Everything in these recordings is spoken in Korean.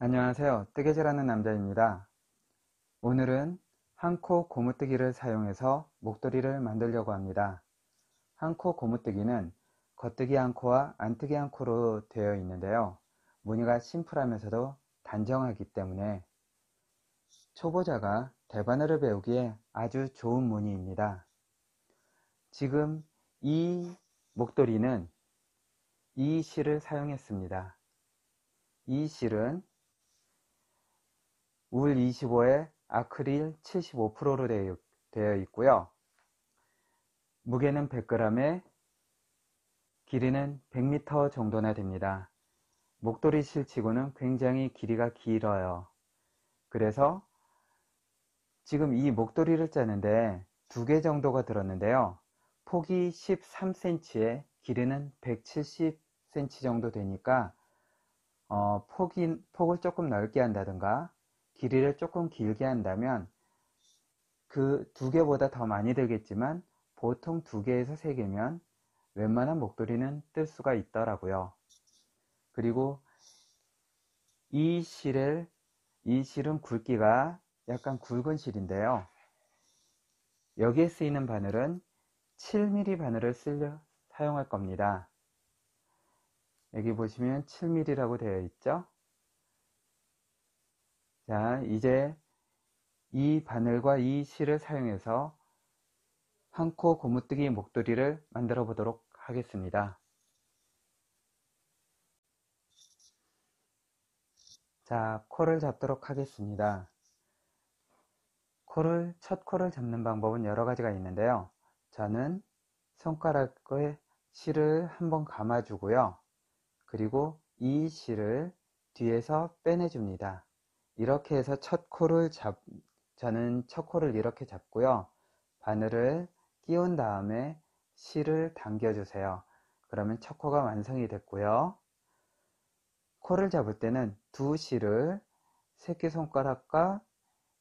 안녕하세요. 뜨개질하는 남자입니다. 오늘은 한 코 고무뜨기를 사용해서 목도리를 만들려고 합니다. 한 코 고무뜨기는 겉뜨기 한 코와 안뜨기 한 코로 되어 있는데요. 무늬가 심플하면서도 단정하기 때문에 초보자가 대바늘을 배우기에 아주 좋은 무늬입니다. 지금 이 목도리는 이 실을 사용했습니다. 이 실은 울 25에 아크릴 75%로 되어 있고요. 무게는 100g에 길이는 100m 정도나 됩니다. 목도리 실치고는 굉장히 길이가 길어요. 그래서 지금 이 목도리를 짜는데 2개 정도가 들었는데요. 폭이 13cm에 길이는 170cm 정도 되니까 폭을 조금 넓게 한다든가 길이를 조금 길게 한다면 그 2개보다 더 많이 들겠지만 보통 2개에서 3개면 웬만한 목도리는 뜰 수가 있더라고요. 그리고 이 실은 굵기가 약간 굵은 실인데요. 여기에 쓰이는 바늘은 7mm 바늘을 사용할 겁니다. 여기 보시면 7mm라고 되어 있죠. 자, 이제 이 바늘과 이 실을 사용해서 한 코 고무뜨기 목도리를 만들어 보도록 하겠습니다. 자, 코를 잡도록 하겠습니다. 첫 코를 잡는 방법은 여러 가지가 있는데요. 저는 손가락에 실을 한번 감아주고요. 그리고 이 실을 뒤에서 빼내줍니다. 이렇게 해서 저는 첫 코를 이렇게 잡고요. 바늘을 끼운 다음에 실을 당겨주세요. 그러면 첫 코가 완성이 됐고요. 코를 잡을 때는 두 실을 새끼손가락과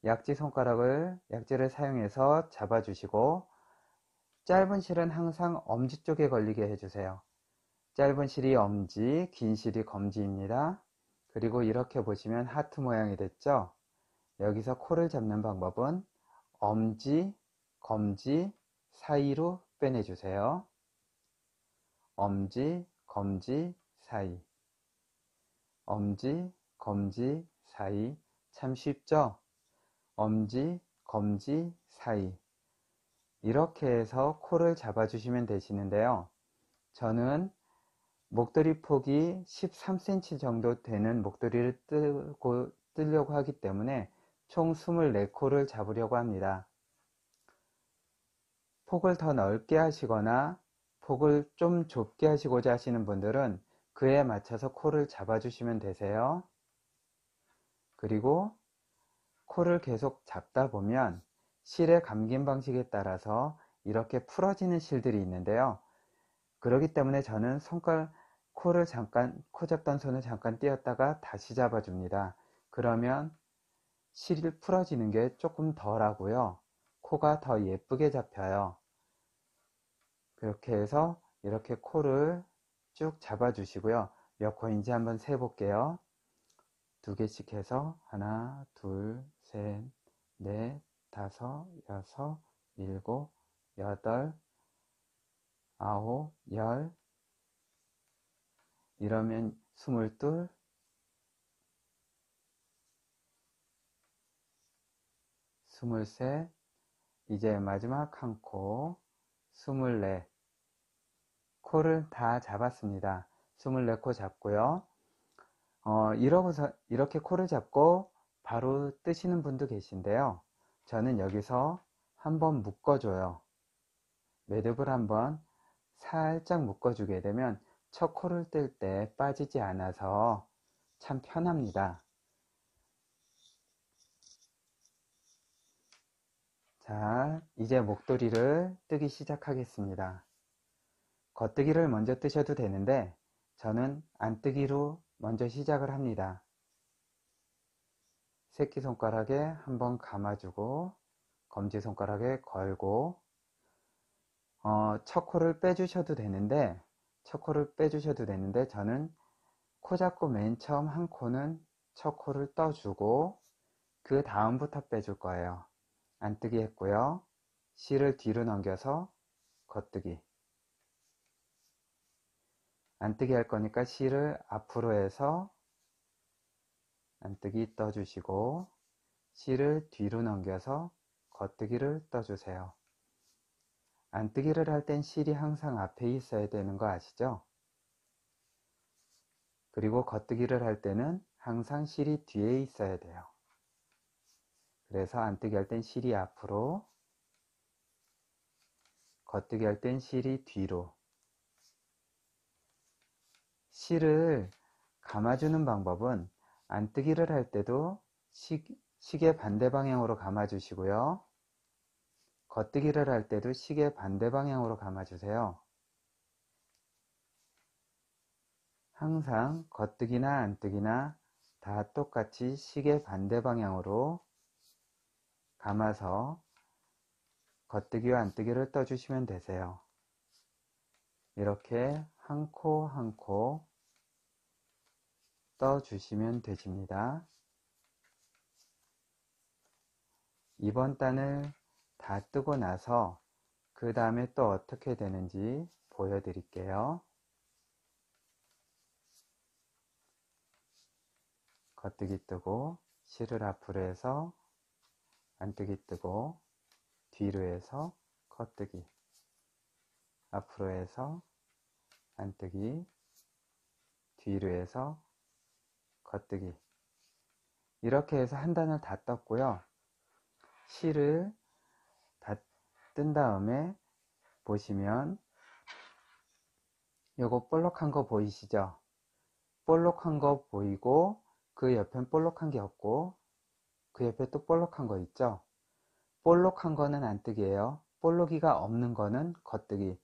약지를 사용해서 잡아주시고, 짧은 실은 항상 엄지 쪽에 걸리게 해주세요. 짧은 실이 엄지, 긴 실이 검지입니다. 그리고 이렇게 보시면 하트 모양이 됐죠? 여기서 코를 잡는 방법은 엄지, 검지 사이로 빼내주세요. 엄지, 검지 사이, 엄지, 검지 사이. 참 쉽죠? 엄지, 검지 사이. 이렇게 해서 코를 잡아주시면 되시는데요. 저는 목도리 폭이 13cm 정도 되는 목도리를 뜨려고 하기 때문에 총 24코를 잡으려고 합니다. 폭을 더 넓게 하시거나 폭을 좀 좁게 하시고자 하시는 분들은 그에 맞춰서 코를 잡아주시면 되세요. 그리고 코를 계속 잡다 보면 실의 감김 방식에 따라서 이렇게 풀어지는 실들이 있는데요. 그렇기 때문에 저는 코 잡던 손을 잠깐 띄었다가 다시 잡아줍니다. 그러면 실이 풀어지는 게 조금 덜 하고요. 코가 더 예쁘게 잡혀요. 그렇게 해서 이렇게 코를 쭉 잡아주시고요. 몇 코인지 한번 세볼게요. 2개씩 해서 하나, 둘, 셋, 넷, 다섯, 여섯, 일곱, 여덟, 아홉, 열. 이러면 22, 23, 이제 마지막 한 코, 24. 코를 다 잡았습니다. 24코 잡고요. 이렇게 코를 잡고 바로 뜨시는 분도 계신데요. 저는 여기서 한번 묶어줘요. 매듭을 한번 살짝 묶어주게 되면 첫 코를 뜰 때 빠지지 않아서 참 편합니다. 자, 이제 목도리를 뜨기 시작하겠습니다. 겉뜨기를 먼저 뜨셔도 되는데 저는 안뜨기로 먼저 시작을 합니다. 새끼손가락에 한번 감아주고 검지손가락에 걸고 첫 코를 빼주셔도 되는데 저는 코 잡고 맨 처음 한 코는 첫 코를 떠주고 그 다음부터 빼줄 거예요. 안뜨기 했고요. 실을 뒤로 넘겨서 겉뜨기. 안뜨기 할 거니까 실을 앞으로 해서 안뜨기 떠주시고 실을 뒤로 넘겨서 겉뜨기를 떠주세요. 안뜨기를 할 땐 실이 항상 앞에 있어야 되는 거 아시죠? 그리고 겉뜨기를 할 때는 항상 실이 뒤에 있어야 돼요. 그래서 안뜨기 할 땐 실이 앞으로, 겉뜨기 할 땐 실이 뒤로. 실을 감아주는 방법은 안뜨기를 할 때도 시계 반대 방향으로 감아주시고요. 겉뜨기를 할 때도 시계 반대 방향으로 감아주세요. 항상 겉뜨기나 안뜨기나 다 똑같이 시계 반대 방향으로 감아서 겉뜨기와 안뜨기를 떠주시면 되세요. 이렇게 한 코 한 코 떠주시면 되십니다. 이번 단을 다 뜨고 나서 그 다음에 또 어떻게 되는지 보여드릴게요. 겉뜨기 뜨고 실을 앞으로 해서 안뜨기 뜨고 뒤로 해서 겉뜨기, 앞으로 해서 안뜨기, 뒤로 해서 겉뜨기. 이렇게 해서 한 단을 다 떴고요. 실을 다 뜬 다음에 보시면 요거 볼록한 거 보이시죠? 볼록한 거 보이고 그 옆엔 볼록한 게 없고 그 옆에 또 볼록한 거 있죠? 볼록한 거는 안뜨기예요. 볼록이가 없는 거는 겉뜨기.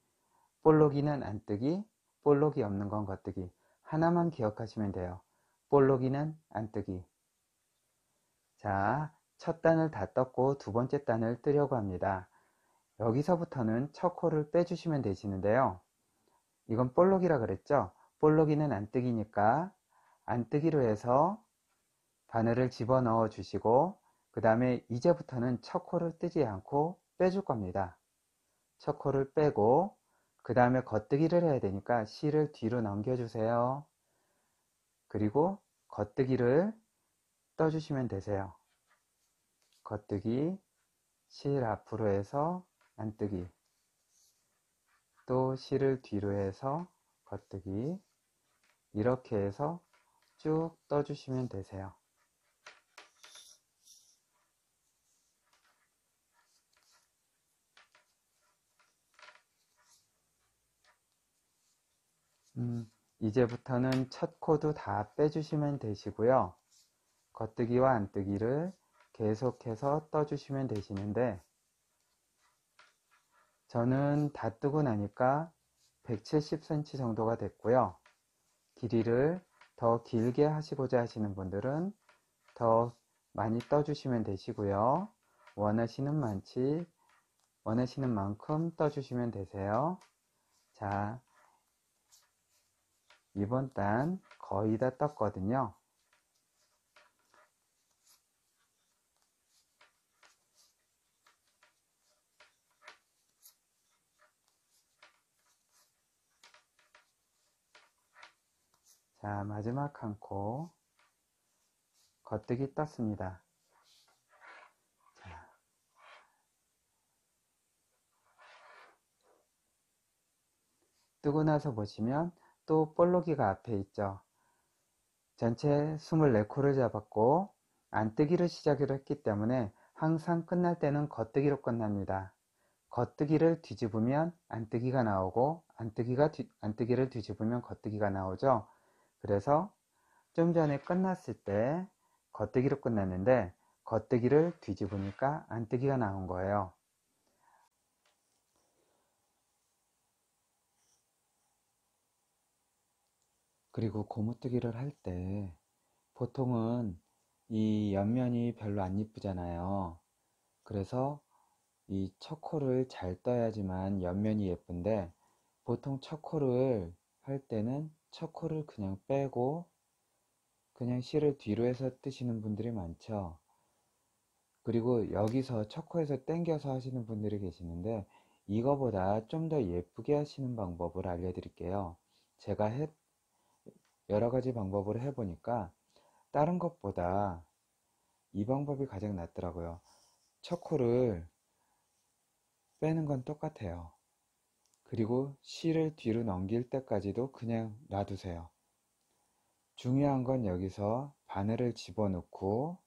볼록이는 안뜨기, 볼록이 없는 건 겉뜨기. 하나만 기억하시면 돼요. 볼록이는 안뜨기. 자, 첫 단을 다 떴고 두 번째 단을 뜨려고 합니다. 여기서부터는 첫 코를 빼주시면 되시는데요. 이건 볼록이라 그랬죠? 볼록이는 안뜨기니까 안뜨기로 해서 바늘을 집어넣어 주시고 그 다음에 이제부터는 첫 코를 뜨지 않고 빼줄 겁니다. 첫 코를 빼고 그 다음에 겉뜨기를 해야 되니까 실을 뒤로 넘겨주세요. 그리고 겉뜨기를 떠주시면 되세요. 겉뜨기, 실 앞으로 해서 안뜨기, 또 실을 뒤로 해서 겉뜨기, 이렇게 해서 쭉 떠주시면 되세요. 이제부터는 첫 코도 다 빼주시면 되시고요. 겉뜨기와 안뜨기를 계속해서 떠주시면 되시는데 저는 다 뜨고 나니까 170cm 정도가 됐고요. 길이를 더 길게 하시고자 하시는 분들은 더 많이 떠주시면 되시고요. 원하시는 만큼 떠주시면 되세요. 자, 이번 단 거의 다 떴거든요. 자, 마지막 한 코 겉뜨기 떴습니다. 자, 뜨고 나서 보시면 또 볼록이가 앞에 있죠. 전체 24코를 잡았고 안뜨기를 시작을 했기 때문에 항상 끝날 때는 겉뜨기로 끝납니다. 겉뜨기를 뒤집으면 안뜨기가 나오고 안뜨기를 뒤집으면 겉뜨기가 나오죠. 그래서 좀 전에 끝났을 때 겉뜨기로 끝났는데 겉뜨기를 뒤집으니까 안뜨기가 나온 거예요. 그리고 고무뜨기를 할 때 보통은 이 옆면이 별로 안 이쁘잖아요. 그래서 이 첫 코를 잘 떠야지만 옆면이 예쁜데 보통 첫 코를 할 때는 첫 코를 그냥 빼고 그냥 실을 뒤로 해서 뜨시는 분들이 많죠. 그리고 여기서 척코에서 당겨서 하시는 분들이 계시는데, 이거보다 좀 더 예쁘게 하시는 방법을 알려드릴게요. 제가 여러 가지 방법을 해보니까 다른 것보다 이 방법이 가장 낫더라고요. 척코를 빼는 건 똑같아요. 그리고 실을 뒤로 넘길 때까지도 그냥 놔두세요. 중요한 건 여기서 바늘을 집어넣고,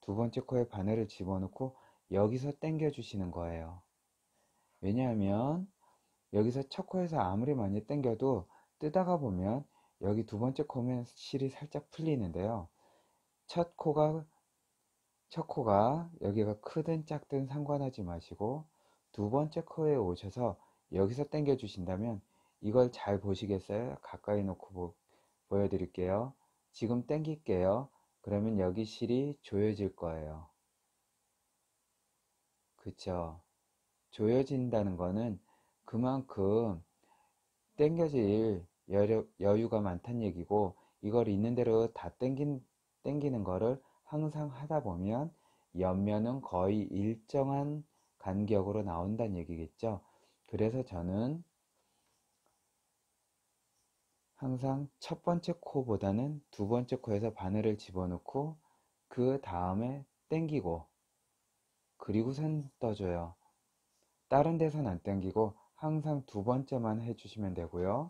두 번째 코에 바늘을 집어넣고 여기서 당겨 주시는 거예요. 왜냐하면 여기서 첫 코에서 아무리 많이 당겨도 뜨다가 보면 여기 두 번째 코면 실이 살짝 풀리는데요. 첫 코가 여기가 크든 작든 상관하지 마시고 두 번째 코에 오셔서 여기서 당겨 주신다면, 이걸 잘 보시겠어요? 가까이 놓고 보여드릴게요. 지금 당길게요. 그러면 여기 실이 조여질 거예요. 그쵸? 조여진다는 거는 그만큼 당겨질 여유가 많다는 얘기고, 이걸 있는 대로 다 당기는 거를 항상 하다 보면 옆면은 거의 일정한 간격으로 나온다는 얘기겠죠. 그래서 저는 항상 첫 번째 코보다는 두 번째 코에서 바늘을 집어넣고 그 다음에 당기고, 그리고선 떠줘요. 다른 데선 안 당기고 항상 두 번째만 해주시면 되고요.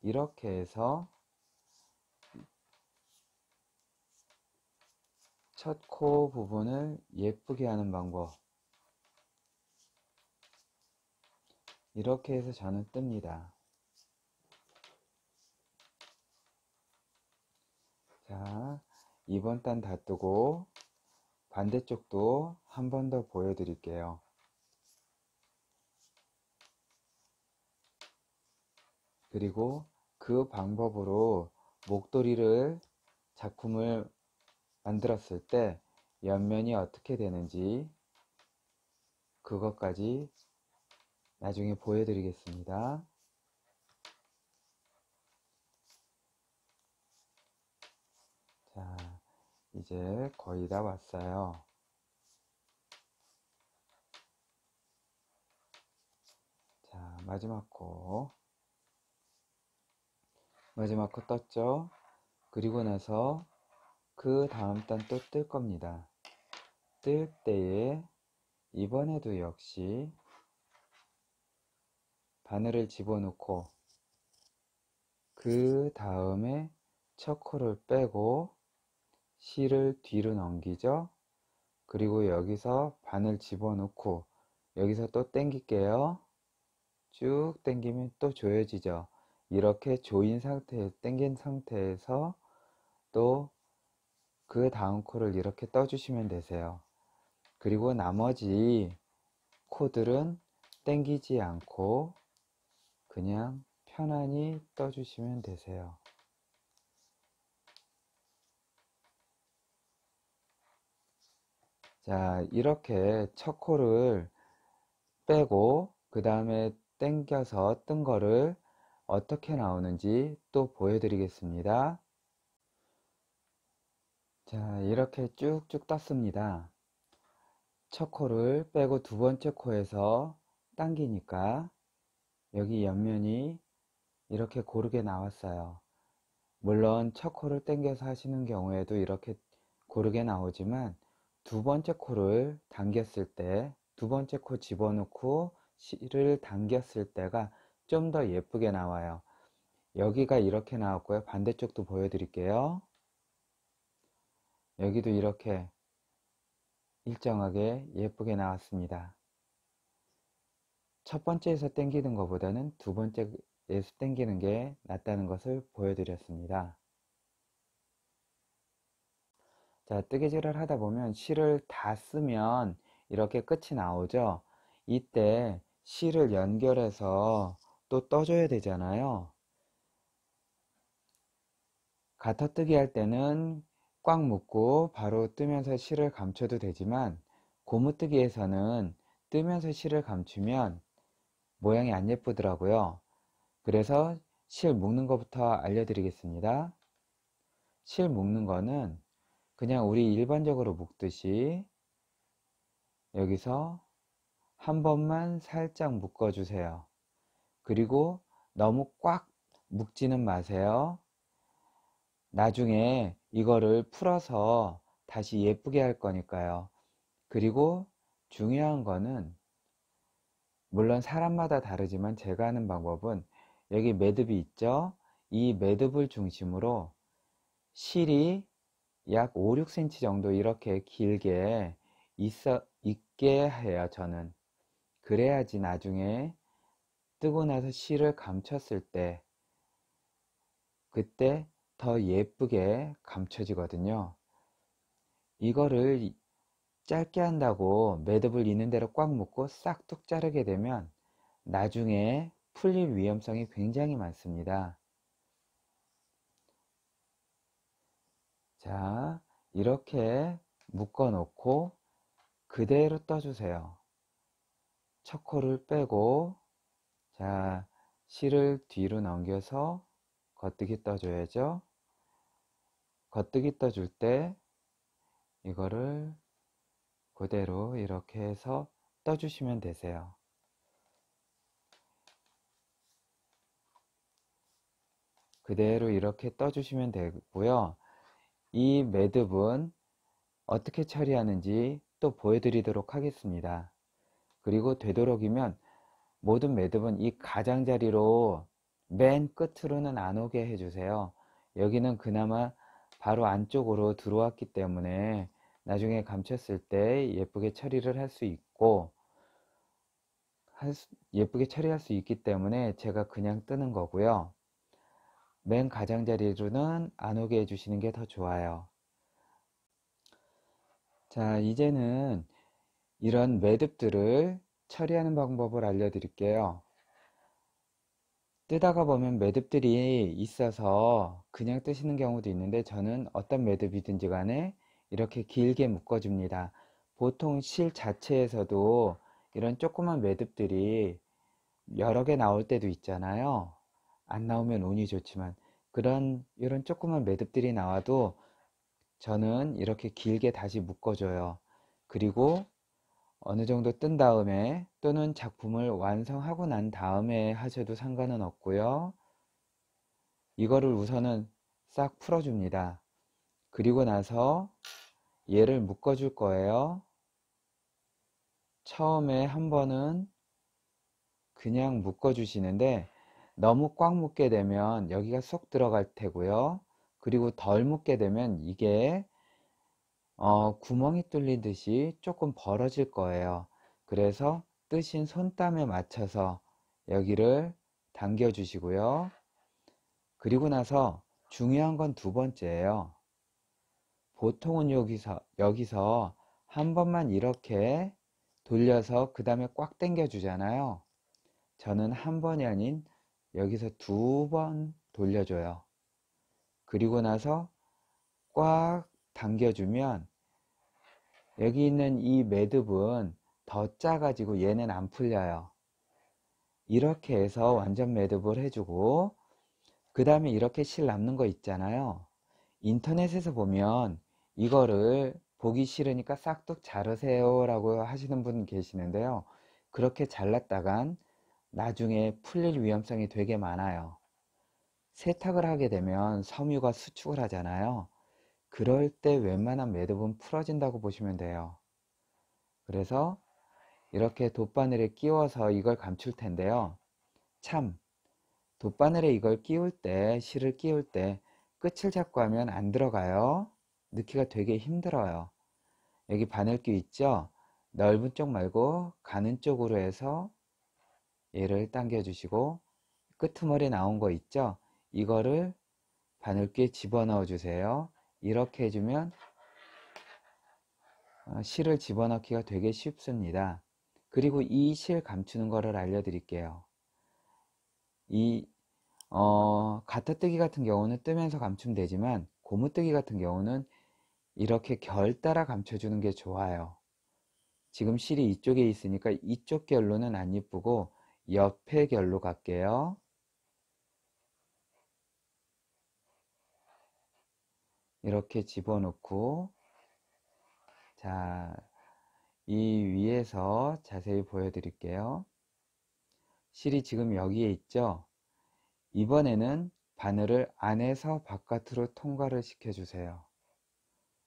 이렇게 해서 첫 코 부분을 예쁘게 하는 방법, 이렇게 해서 저는 뜹니다. 자, 이번 단 다 뜨고 반대쪽도 한 번 더 보여드릴게요. 그리고 그 방법으로 목도리를 작품을 만들었을 때 옆면이 어떻게 되는지 그것까지 나중에 보여드리겠습니다. 자, 이제 거의 다 왔어요. 자, 마지막 코 떴죠? 그리고 나서 그 다음 단 또 뜰 겁니다. 뜰 때에 이번에도 역시 바늘을 집어넣고 그 다음에 첫 코를 빼고 실을 뒤로 넘기죠. 그리고 여기서 바늘 집어넣고 여기서 또 당길게요. 쭉 당기면 또 조여지죠. 이렇게 당긴 상태에서 또 그 다음 코를 이렇게 떠주시면 되세요. 그리고 나머지 코들은 당기지 않고 그냥 편안히 떠주시면 되세요. 자, 이렇게 첫 코를 빼고 그 다음에 당겨서 뜬 거를 어떻게 나오는지 또 보여드리겠습니다. 자, 이렇게 쭉쭉 떴습니다. 첫 코를 빼고 두 번째 코에서 당기니까 여기 옆면이 이렇게 고르게 나왔어요. 물론 첫 코를 당겨서 하시는 경우에도 이렇게 고르게 나오지만 두 번째 코를 당겼을 때, 두 번째 코 집어넣고 실을 당겼을 때가 좀 더 예쁘게 나와요. 여기가 이렇게 나왔고요. 반대쪽도 보여드릴게요. 여기도 이렇게 일정하게 예쁘게 나왔습니다. 첫 번째에서 당기는 것보다는 두 번째에서 당기는 게 낫다는 것을 보여드렸습니다. 자, 뜨개질을 하다 보면 실을 다 쓰면 이렇게 끝이 나오죠. 이때 실을 연결해서 또 떠줘야 되잖아요. 가터뜨기 할 때는 꽉 묶고 바로 뜨면서 실을 감춰도 되지만, 고무뜨기에서는 뜨면서 실을 감추면 모양이 안 예쁘더라고요. 그래서 실 묶는 것부터 알려드리겠습니다. 실 묶는 거는 그냥 우리 일반적으로 묶듯이 여기서 한 번만 살짝 묶어 주세요. 그리고 너무 꽉 묶지는 마세요. 나중에 이거를 풀어서 다시 예쁘게 할 거니까요. 그리고 중요한 거는 물론 사람마다 다르지만 제가 하는 방법은 여기 매듭이 있죠? 이 매듭을 중심으로 실이 약 5, 6cm 정도 이렇게 길게 있게 해요, 저는. 그래야지 나중에 뜨고 나서 실을 감췄을 때 그때 더 예쁘게 감춰지거든요. 이거를 짧게 한다고 매듭을 있는 대로 꽉 묶고 싹둑 자르게 되면 나중에 풀릴 위험성이 굉장히 많습니다. 자, 이렇게 묶어 놓고 그대로 떠주세요. 첫 코를 빼고, 자, 실을 뒤로 넘겨서 겉뜨기 떠줘야죠. 겉뜨기 떠줄 때 이거를 그대로 이렇게 해서 떠주시면 되세요. 그대로 이렇게 떠주시면 되고요. 이 매듭은 어떻게 처리하는지 또 보여드리도록 하겠습니다. 그리고 되도록이면 모든 매듭은 이 가장자리로 맨 끝으로는 안 오게 해주세요. 여기는 그나마 바로 안쪽으로 들어왔기 때문에 나중에 감췄을 때 예쁘게 처리를 할 수 있고 예쁘게 처리할 수 있기 때문에 제가 그냥 뜨는 거고요. 맨 가장자리로는 안 오게 해주시는 게 더 좋아요. 자, 이제는 이런 매듭들을 처리하는 방법을 알려드릴게요. 뜨다가 보면 매듭들이 있어서 그냥 뜨시는 경우도 있는데 저는 어떤 매듭이든지 간에 이렇게 길게 묶어줍니다. 보통 실 자체에서도 이런 조그만 매듭들이 여러 개 나올 때도 있잖아요. 안 나오면 운이 좋지만 이런 조그만 매듭들이 나와도 저는 이렇게 길게 다시 묶어줘요. 그리고 어느 정도 뜬 다음에 또는 작품을 완성하고 난 다음에 하셔도 상관은 없고요. 이거를 우선은 싹 풀어줍니다. 그리고 나서 얘를 묶어줄 거예요. 처음에 한 번은 그냥 묶어주시는데 너무 꽉 묶게 되면 여기가 쏙 들어갈 테고요. 그리고 덜 묶게 되면 이게 구멍이 뚫리듯이 조금 벌어질 거예요. 그래서 뜨신 손땀에 맞춰서 여기를 당겨 주시고요. 그리고 나서 중요한 건 두 번째예요. 보통은 여기서 한 번만 이렇게 돌려서 그 다음에 꽉 당겨 주잖아요. 저는 한 번이 아닌 여기서 두 번 돌려줘요. 그리고 나서 꽉 당겨주면 여기 있는 이 매듭은 더 작아지고 얘는 안 풀려요. 이렇게 해서 완전 매듭을 해주고 그 다음에 이렇게 실 남는 거 있잖아요. 인터넷에서 보면 이거를 보기 싫으니까 싹둑 자르세요 라고 하시는 분 계시는데요. 그렇게 잘랐다간 나중에 풀릴 위험성이 되게 많아요. 세탁을 하게 되면 섬유가 수축을 하잖아요. 그럴 때 웬만한 매듭은 풀어진다고 보시면 돼요. 그래서 이렇게 돗바늘에 끼워서 이걸 감출 텐데요. 참, 돗바늘에 이걸 끼울 때, 실을 끼울 때 끝을 잡고 하면 안 들어가요. 넣기가 되게 힘들어요. 여기 바늘귀 있죠? 넓은 쪽 말고 가는 쪽으로 해서 얘를 당겨 주시고 끄트머리 나온 거 있죠? 이거를 바늘귀에 집어넣어 주세요. 이렇게 해주면 실을 집어넣기가 되게 쉽습니다. 그리고 이 실 감추는 거를 알려드릴게요. 이 가타뜨기 같은 경우는 뜨면서 감추면 되지만 고무뜨기 같은 경우는 이렇게 결 따라 감춰주는 게 좋아요. 지금 실이 이쪽에 있으니까 이쪽 결로는 안 이쁘고 옆에 결로 갈게요. 이렇게 집어넣고, 자, 이 위에서 자세히 보여드릴게요. 실이 지금 여기에 있죠? 이번에는 바늘을 안에서 바깥으로 통과를 시켜주세요.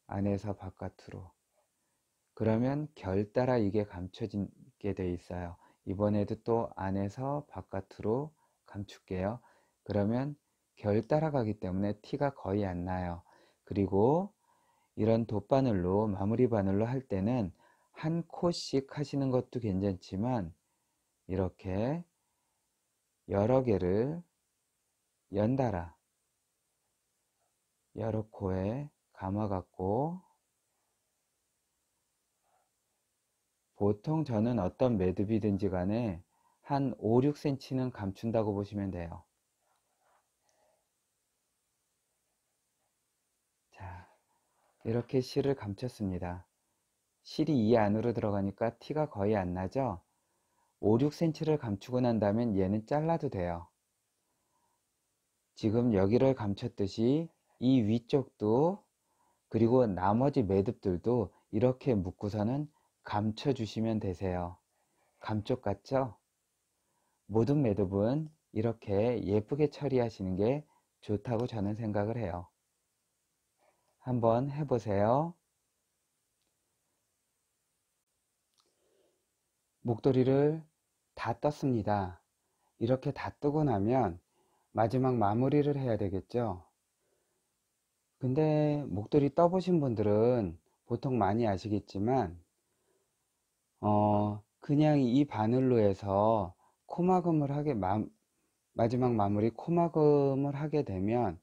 안에서 바깥으로. 그러면 결 따라 이게 감춰지게 돼 있어요. 이번에도 또 안에서 바깥으로 감출게요. 그러면 결 따라가기 때문에 티가 거의 안 나요. 그리고 이런 돗바늘로, 마무리 바늘로 할 때는 한 코씩 하시는 것도 괜찮지만 이렇게 여러 개를 연달아 여러 코에 감아 갖고, 보통 저는 어떤 매듭이든지 간에 한 5, 6cm는 감춘다고 보시면 돼요. 자, 이렇게 실을 감췄습니다. 실이 이 안으로 들어가니까 티가 거의 안 나죠? 5, 6cm를 감추고 난 다음엔 얘는 잘라도 돼요. 지금 여기를 감췄듯이 이 위쪽도, 그리고 나머지 매듭들도 이렇게 묶고서는 감춰 주시면 되세요. 감쪽 같죠? 모든 매듭은 이렇게 예쁘게 처리하시는 게 좋다고 저는 생각을 해요. 한번 해보세요. 목도리를 다 떴습니다. 이렇게 다 뜨고 나면 마지막 마무리를 해야 되겠죠? 근데 목도리 떠보신 분들은 보통 많이 아시겠지만 그냥 이 바늘로 해서 코막음을 마지막 마무리 코막음을 하게 되면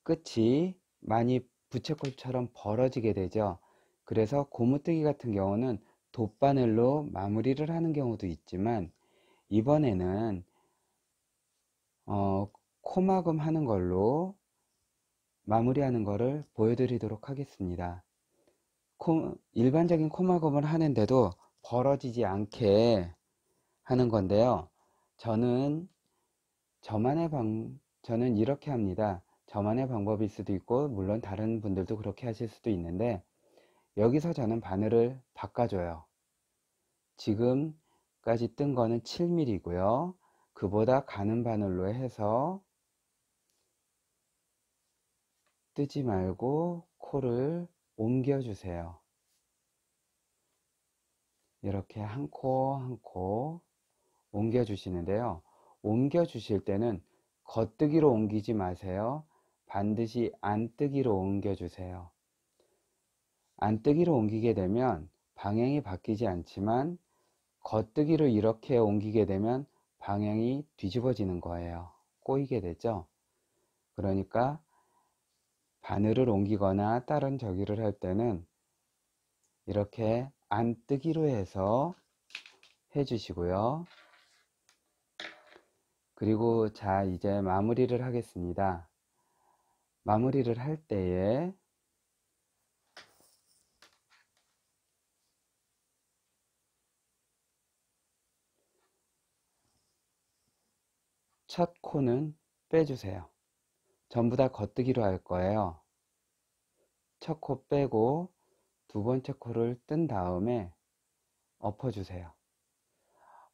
끝이 많이 부채꼴처럼 벌어지게 되죠. 그래서 고무뜨기 같은 경우는 돗바늘로 마무리를 하는 경우도 있지만, 이번에는 코막음 하는 걸로 마무리하는 거를 보여드리도록 하겠습니다. 일반적인 코막음을 하는데도 벌어지지 않게 하는 건데요. 저는 이렇게 합니다. 저만의 방법일 수도 있고, 물론 다른 분들도 그렇게 하실 수도 있는데, 여기서 저는 바늘을 바꿔줘요. 지금까지 뜬 거는 7mm고요. 그보다 가는 바늘로 해서 뜨지 말고 코를 옮겨주세요. 이렇게 한 코 한 코 옮겨주시는데요. 옮겨주실 때는 겉뜨기로 옮기지 마세요. 반드시 안뜨기로 옮겨주세요. 안뜨기로 옮기게 되면 방향이 바뀌지 않지만, 겉뜨기로 이렇게 옮기게 되면 방향이 뒤집어지는 거예요. 꼬이게 되죠. 그러니까 바늘을 옮기거나 다른 저기를 할 때는 이렇게 안뜨기로 해서 해주시고요. 그리고 자, 이제 마무리를 하겠습니다. 마무리를 할 때에 첫 코는 빼주세요. 전부 다 겉뜨기로 할 거예요. 첫 코 빼고 두 번째 코를 뜬 다음에 엎어주세요.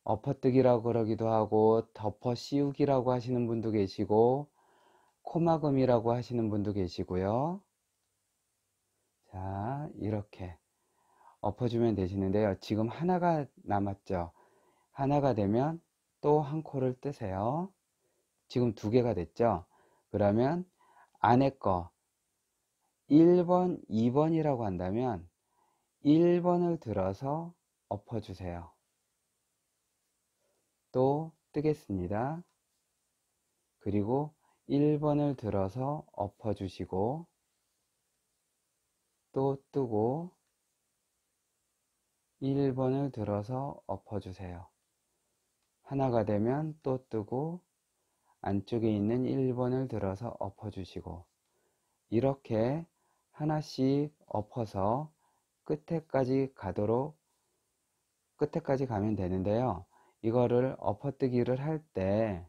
엎어뜨기라고 그러기도 하고 덮어 씌우기라고 하시는 분도 계시고 코막음이라고 하시는 분도 계시고요. 자, 이렇게 엎어주면 되시는데요. 지금 하나가 남았죠. 하나가 되면 또 한 코를 뜨세요. 지금 두 개가 됐죠. 그러면 안에 거 1번, 2번이라고 한다면 1번을 들어서 엎어주세요. 또 뜨겠습니다. 그리고 1번을 들어서 엎어주시고 또 뜨고 1번을 들어서 엎어주세요. 하나가 되면 또 뜨고 안쪽에 있는 1번을 들어서 엎어주시고, 이렇게 하나씩 엎어서 끝에까지 가면 되는데요. 이거를 엎어뜨기를 할 때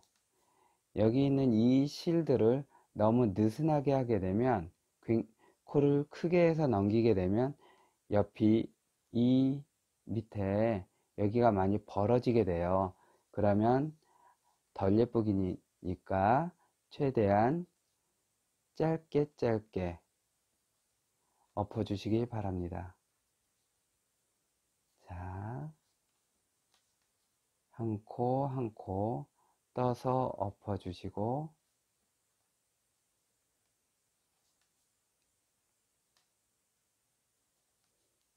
여기 있는 이 실들을 너무 느슨하게 하게 되면 코를 크게 해서 넘기게 되면 옆이 이 밑에 여기가 많이 벌어지게 돼요. 그러면 덜 예쁘기니까 최대한 짧게 짧게 엎어주시기 바랍니다. 자, 한 코 한 코 떠서 엎어주시고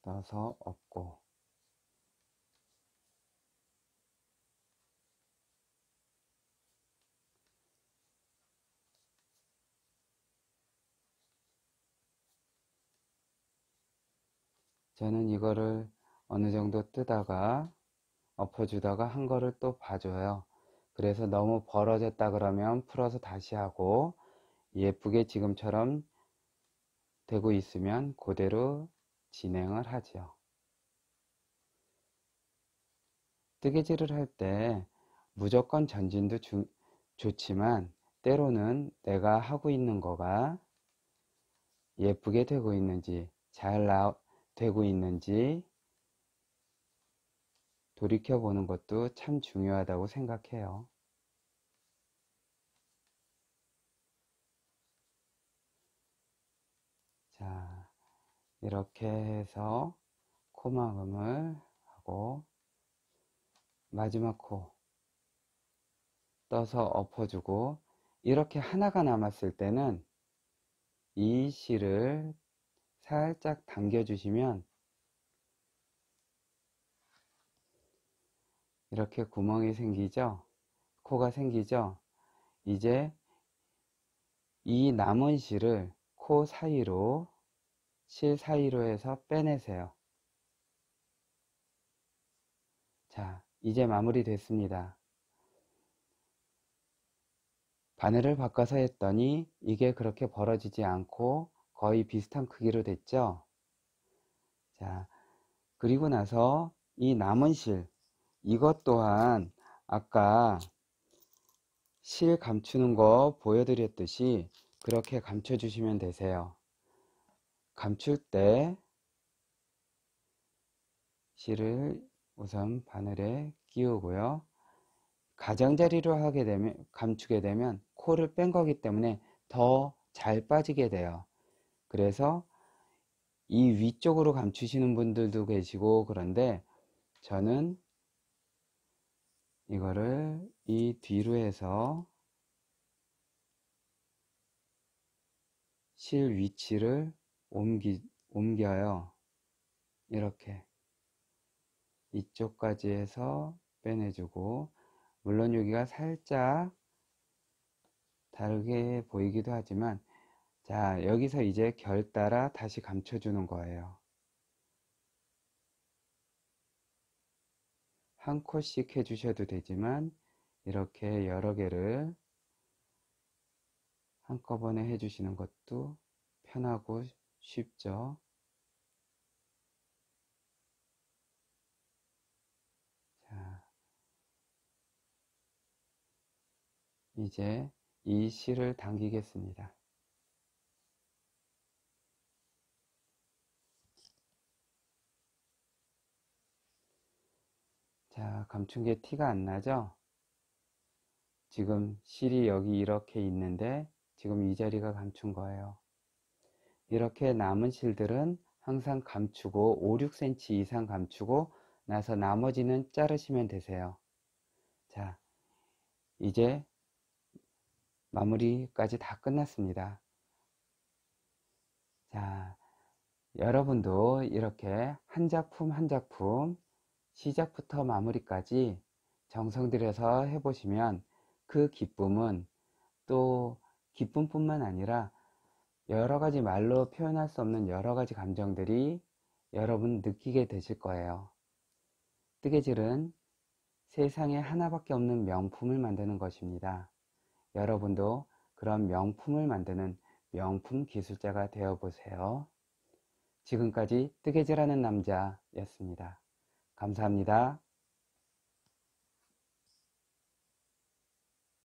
떠서 엎고 저는 이거를 어느 정도 뜨다가 엎어주다가 한 거를 또 봐줘요. 그래서 너무 벌어졌다 그러면 풀어서 다시 하고 예쁘게 지금처럼 되고 있으면 그대로 진행을 하죠. 뜨개질을 할 때 무조건 전진도 좋지만 때로는 내가 하고 있는 거가 예쁘게 되고 있는지 잘 되고 있는지 돌이켜보는 것도 참 중요하다고 생각해요. 자, 이렇게 해서 코막음을 하고 마지막 코 떠서 엎어주고 이렇게 하나가 남았을 때는 이 실을 살짝 당겨 주시면 이렇게 구멍이 생기죠? 코가 생기죠? 이제 이 남은 실을 코 사이로 실 사이로 해서 빼내세요. 자, 이제 마무리 됐습니다. 바늘을 바꿔서 했더니 이게 그렇게 벌어지지 않고 거의 비슷한 크기로 됐죠? 자, 그리고 나서 이 남은 실, 이것 또한 아까 실 감추는 거 보여드렸듯이 그렇게 감춰 주시면 되세요. 감출 때 실을 우선 바늘에 끼우고요. 가장자리로 하게 되면 감추게 되면 코를 뺀 거기 때문에 더 잘 빠지게 돼요. 그래서 이 위쪽으로 감추시는 분들도 계시고 그런데 저는 이거를 이 뒤로 해서 실 위치를 옮겨요. 이렇게 이쪽까지 해서 빼내주고 물론 여기가 살짝 다르게 보이기도 하지만 자, 여기서 이제 결 따라 다시 감춰주는 거예요. 한 코씩 해주셔도 되지만 이렇게 여러 개를 한꺼번에 해주시는 것도 편하고 쉽죠. 자, 이제 이 실을 당기겠습니다. 자, 감춘 게 티가 안 나죠? 지금 실이 여기 이렇게 있는데 지금 이 자리가 감춘 거예요. 이렇게 남은 실들은 항상 감추고 5, 6cm 이상 감추고 나서 나머지는 자르시면 되세요. 자, 이제 마무리까지 다 끝났습니다. 자, 여러분도 이렇게 한 작품 한 작품 시작부터 마무리까지 정성 들여서 해보시면 그 기쁨은 또 기쁨뿐만 아니라 여러 가지 말로 표현할 수 없는 여러 가지 감정들이 여러분 느끼게 되실 거예요. 뜨개질은 세상에 하나밖에 없는 명품을 만드는 것입니다. 여러분도 그런 명품을 만드는 명품 기술자가 되어 보세요. 지금까지 뜨개질하는 남자였습니다. 감사합니다.